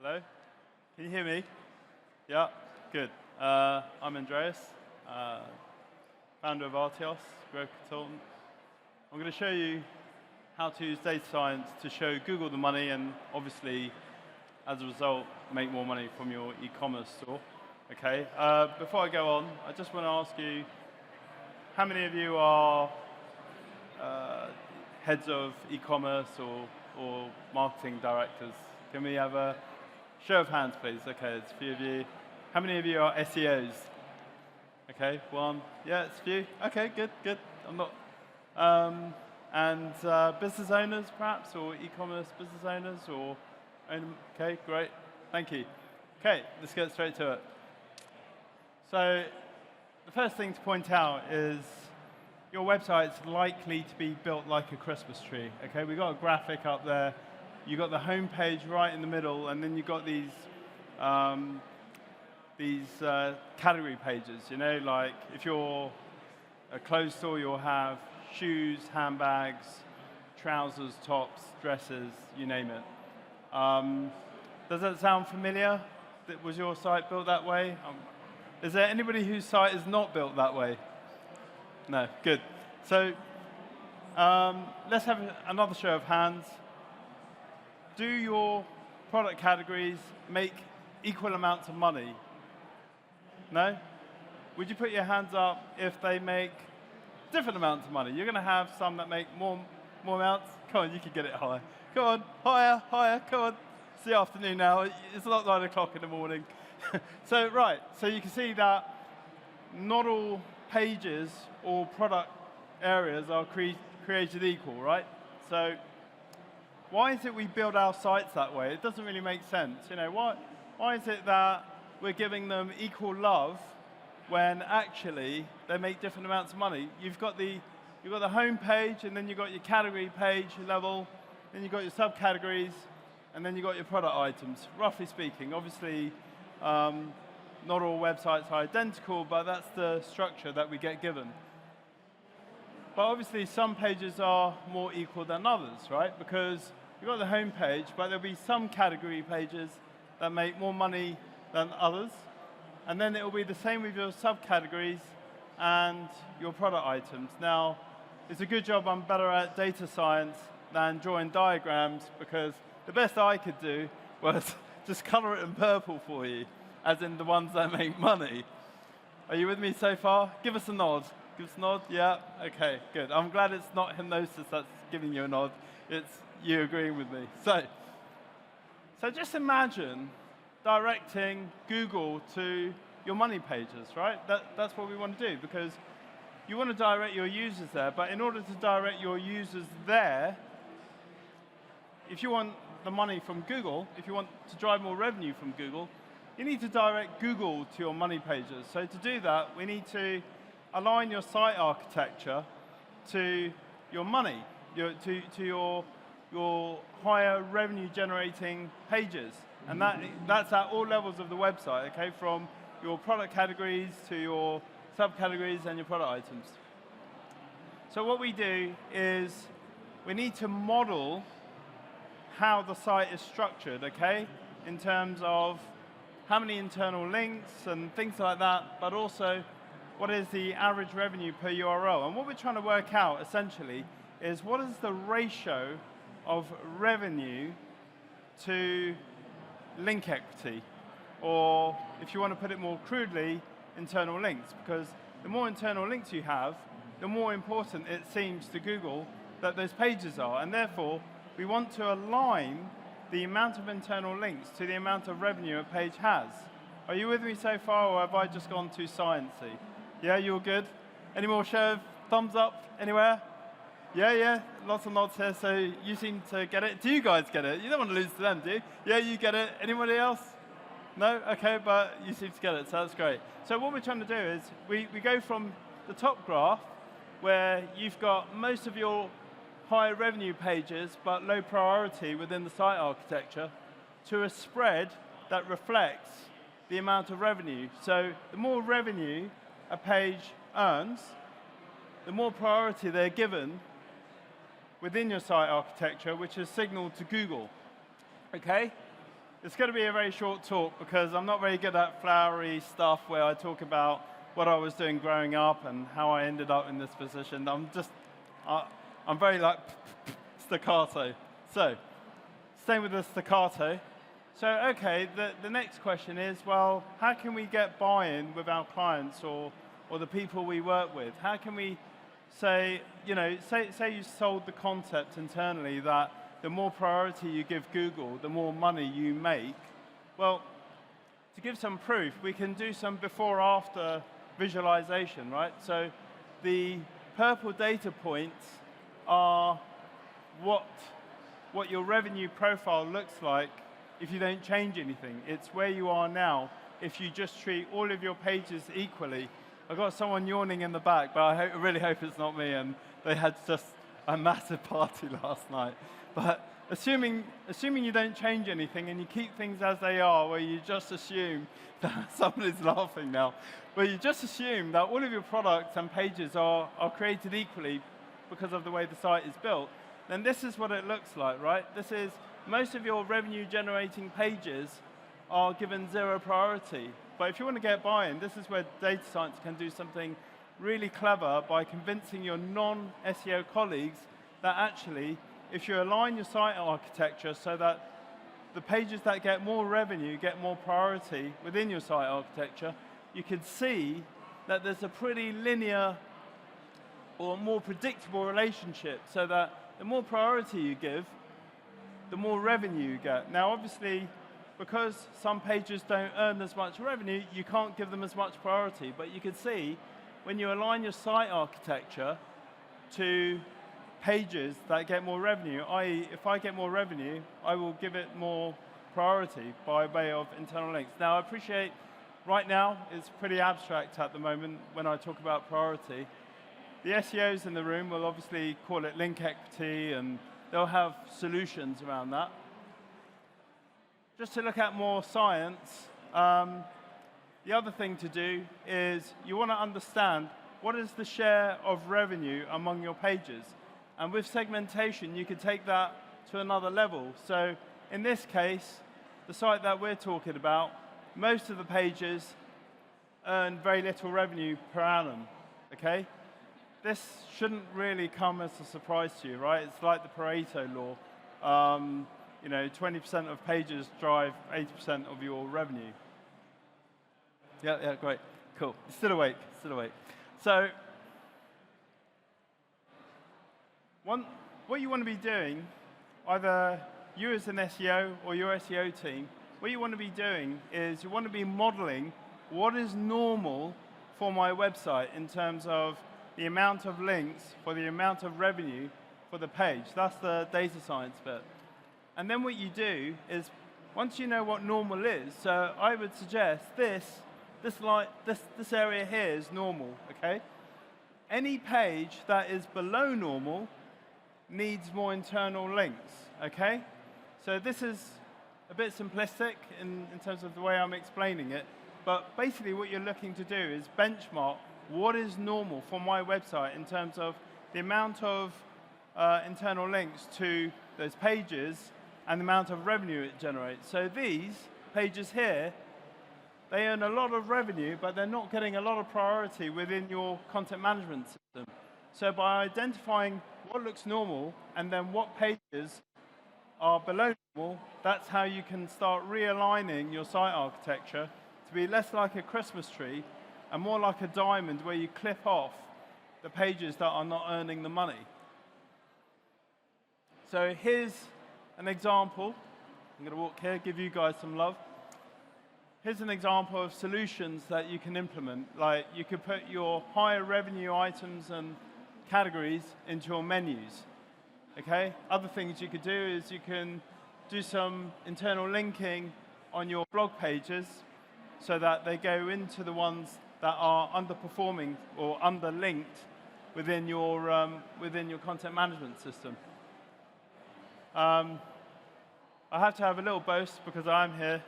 Hello? Can you hear me? Yeah, good. I'm Andreas, founder of Artios, growth consultant. I'm going to show you how to use data science to show Google the money and obviously, as a result, make more money from your e-commerce store. Okay, before I go on, I just want to ask you, how many of you are heads of e-commerce or marketing directors? Can we have a show of hands, please? Okay, it's a few of you. How many of you are SEOs? Okay, one. Yeah, it's a few. Okay, good, good. I'm not. And business owners, perhaps, or e-commerce business owners, or okay, great. Thank you. Okay, let's get straight to it. So, the first thing to point out is your website's likely to be built like a Christmas tree. Okay, we've got a graphic up there. You've got the home page right in the middle, and then you've got these category pages. You know, like if you're a clothes store, you'll have shoes, handbags, trousers, tops, dresses, you name it. Does that sound familiar? Was your site built that way? Is there anybody whose site is not built that way? No, good. So let's have another show of hands. Do your product categories make equal amounts of money? No? Would you put your hands up if they make different amounts of money? You're going to have some that make more amounts. Come on, you can get it higher. Come on, higher, higher, come on. It's the afternoon now. It's not 9 o'clock in the morning. So, right, so you can see that not all pages or product areas are created equal, right? So, why is it we build our sites that way? It doesn't really make sense. You know, why is it that we're giving them equal love when actually they make different amounts of money? You've got the home page, and then you've got your category page level, then you've got your subcategories, and then you've got your product items, roughly speaking. Obviously, not all websites are identical, but that's the structure that we get given. But obviously, some pages are more equal than others, right? Because you've got the home page, but there'll be some category pages that make more money than others. And then it will be the same with your subcategories and your product items. Now, it's a good job I'm better at data science than drawing diagrams, because the best I could do was just color it in purple for you, as in the ones that make money. Are you with me so far? Give us a nod. Give us a nod, yeah? Okay, good. I'm glad it's not hypnosis that's giving you a nod. It's you agreeing with me. So just imagine directing Google to your money pages, right? That's what we want to do, because you want to direct your users there, but in order to direct your users there, if you want the money from Google, if you want to drive more revenue from Google, you need to direct Google to your money pages. So to do that, we need to align your site architecture to your money, to your higher revenue generating pages. And that's at all levels of the website, okay? From your product categories to your subcategories and your product items. So what we do is we need to model how the site is structured, okay? In terms of how many internal links and things like that, but also what is the average revenue per URL. And what we're trying to work out, essentially, is what is the ratio of revenue to link equity, or if you want to put it more crudely, internal links, because the more internal links you have, the more important it seems to Google that those pages are, and therefore we want to align the amount of internal links to the amount of revenue a page has. Are you with me so far, or have I just gone too sciencey? Yeah, you're good? Any more show of thumbs up anywhere? Yeah, lots of nods here, so you seem to get it. Do you guys get it? You don't want to lose to them, do you? Yeah, you get it. Anybody else? No? Okay, but you seem to get it, so that's great. So what we're trying to do is we go from the top graph, where you've got most of your high revenue pages, but low priority within the site architecture, to a spread that reflects the amount of revenue. So the more revenue a page earns, the more priority they're given within your site architecture, which is signaled to Google. Okay? it's going to be a very short talk because I'm not very good at flowery stuff where I talk about what I was doing growing up and how I ended up in this position. I'm very like staccato. So, staying with the staccato. So, okay, the next question is, well, how can we get buy-in with our clients or the people we work with? How can we say, say you sold the concept internally that the more priority you give Google, the more money you make. Well, to give some proof, we can do some before-after visualization, right? So the purple data points are what your revenue profile looks like if you don't change anything. It's where you are now if you just treat all of your pages equally. I've got someone yawning in the back, but I really hope it's not me, and they had just a massive party last night. But assuming you don't change anything and you keep things as they are, where you just assume that someone is laughing now, where you just assume that all of your products and pages are created equally because of the way the site is built, then this is what it looks like, right? This is most of your revenue generating pages are given 0 priority. But if you want to get buy-in, this is where data science can do something really clever by convincing your non-SEO colleagues that actually, if you align your site architecture so that the pages that get more revenue get more priority within your site architecture, you can see that there's a pretty linear or more predictable relationship, so that the more priority you give, the more revenue you get. Now, obviously, because some pages don't earn as much revenue, you can't give them as much priority. But you can see, when you align your site architecture to pages that get more revenue, i.e., if I get more revenue, I will give it more priority by way of internal links. Now, I appreciate right now it's pretty abstract at the moment when I talk about priority. The SEOs in the room will obviously call it link equity, and they'll have solutions around that. Just to look at more science, the other thing to do is you want to understand what is the share of revenue among your pages. And with segmentation, you can take that to another level. So in this case, the site that we're talking about, most of the pages earn very little revenue per annum, okay? This shouldn't really come as a surprise to you, right? It's like the Pareto law. 20% of pages drive 80% of your revenue. Yeah, great, cool. Still awake. So, what you want to be doing, either you as an SEO or your SEO team, what you want to be doing is you want to be modeling what is normal for my website in terms of the amount of links for the amount of revenue for the page. That's the data science bit. And then what you do is, once you know what normal is, so I would suggest this area here is normal, okay? Any page that is below normal needs more internal links, okay? So this is a bit simplistic in terms of the way I'm explaining it, but basically what you're looking to do is benchmark what is normal for my website in terms of the amount of internal links to those pages and the amount of revenue it generates. So these pages here, they earn a lot of revenue, but they're not getting a lot of priority within your content management system. So by identifying what looks normal and then what pages are below normal, that's how you can start realigning your site architecture to be less like a Christmas tree and more like a diamond where you clip off the pages that are not earning the money. So here's an example. I'm going to walk here, give you guys some love. Here's an example of solutions that you can implement. Like, you could put your higher revenue items and categories into your menus, okay? Other things you could do is you can do some internal linking on your blog pages so that they go into the ones that are underperforming or underlinked within your content management system. I have to have a little boast because I'm here.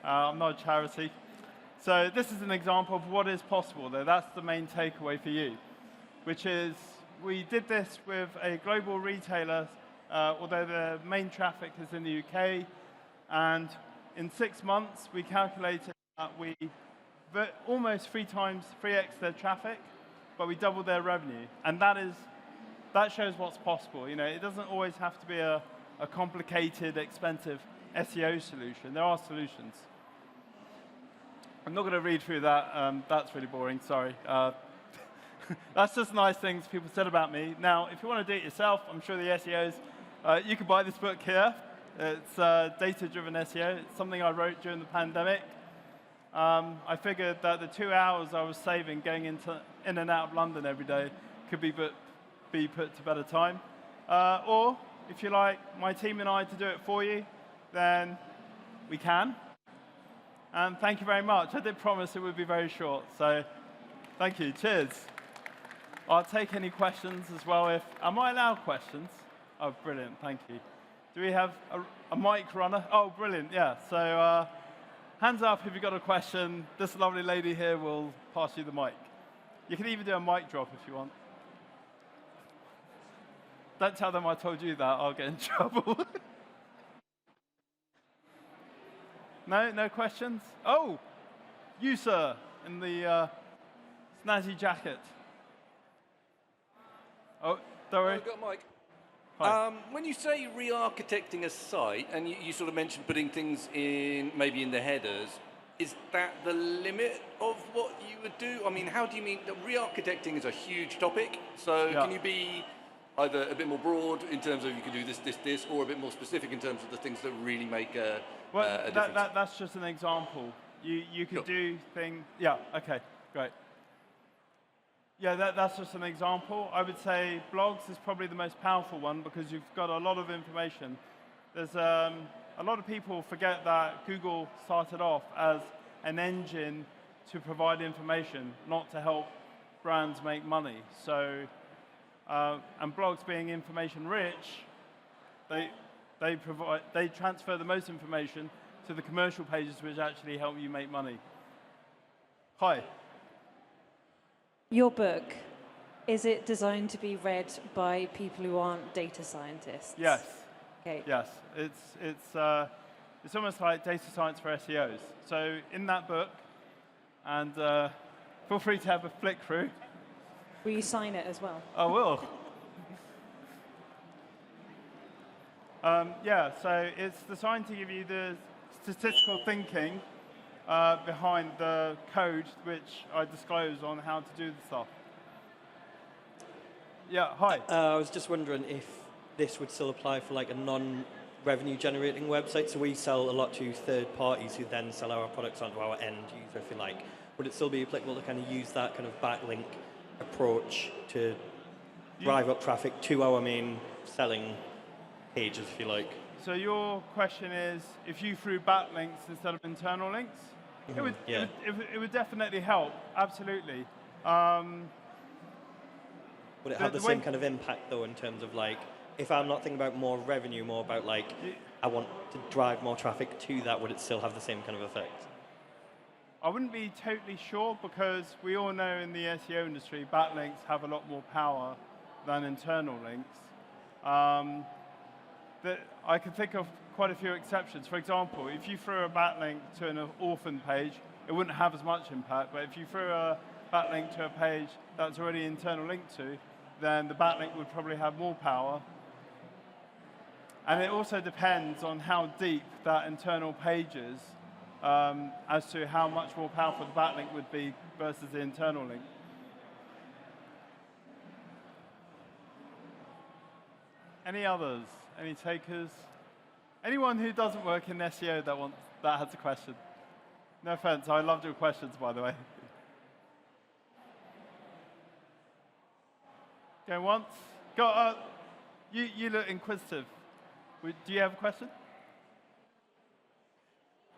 I'm not a charity. So this is an example of what is possible, though. That's the main takeaway for you, which is we did this with a global retailer, although the main traffic is in the UK. And in 6 months, we calculated that we almost 3x their traffic, but we doubled their revenue. And that shows what's possible. You know, it doesn't always have to be a complicated, expensive SEO solution. There are solutions. I'm not going to read through that. That's really boring, sorry. That's just nice things people said about me. Now, if you want to do it yourself, I'm sure the SEOs, you can buy this book here. It's Data Driven SEO. It's something I wrote during the pandemic. I figured that the 2 hours I was saving going in and out of London every day could be put to better time. Or, if you like my team and I to do it for you, then we can. And thank you very much. I did promise it would be very short, so thank you. Cheers. I'll take any questions as well. Am I allowed questions? Oh, brilliant. Thank you. Do we have a mic runner? Oh, brilliant. Yeah. So hands up if you've got a question. This lovely lady here will pass you the mic. You can even do a mic drop if you want. Don't tell them I told you that. I'll get in trouble. No questions? Oh, you, sir, in the snazzy jacket. Oh, don't worry. I've got Mike. Hi. When you say re-architecting a site, and you sort of mentioned putting things in, maybe in the headers, is that the limit of what you would do? I mean, how do you mean, re-architecting is a huge topic, so Yeah. can you be either a bit more broad in terms of you can do this, or a bit more specific in terms of the things that really make a difference? That's just an example. You could Sure. do things. Yeah. Okay. Great. Yeah, that's just an example. I would say blogs is probably the most powerful one because you've got a lot of information. There's a lot of people forget that Google started off as an engine to provide information, not to help brands make money. So, and blogs being information rich, they transfer the most information to the commercial pages, which actually help you make money. Hi. Your book, is it designed to be read by people who aren't data scientists? Yes. Okay. Yes. It's almost like data science for SEOs. So in that book, and feel free to have a flick through. Will you sign it as well? I will. Yeah, so it's designed to give you the statistical thinking behind the code which I disclose on how to do the stuff. Yeah, hi. I was just wondering if this would still apply for like a non-revenue generating website. So we sell a lot to third parties who then sell our products onto our end user, if you like. Would it still be applicable to kind of use that kind of backlink approach to drive up traffic to our main selling pages, if you like? So your question is, if you threw backlinks instead of internal links? Mm-hmm. It would definitely help, absolutely. Would it have the same kind of impact, though, in terms of, like, if I'm not thinking about more revenue, more about, like, I want to drive more traffic to that, would it still have the same kind of effect? I wouldn't be totally sure, because we all know in the SEO industry, backlinks have a lot more power than internal links. I can think of quite a few exceptions. For example, if you threw a backlink to an orphan page, it wouldn't have as much impact, but if you threw a backlink to a page that's already internal linked to, then the backlink would probably have more power. And it also depends on how deep that internal page is as to how much more powerful the backlink would be versus the internal link. Any others? Any takers? Anyone who doesn't work in SEO that has a question? No offense, I loved your questions, by the way. Going once? You look inquisitive. Do you have a question?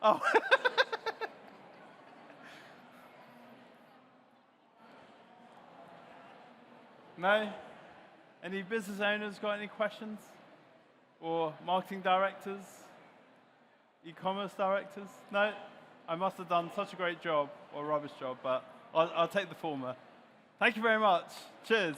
Oh. No? Any business owners got any questions? Or marketing directors? E-commerce directors? No? I must have done such a great job, or a rubbish job, but I'll take the former. Thank you very much. Cheers.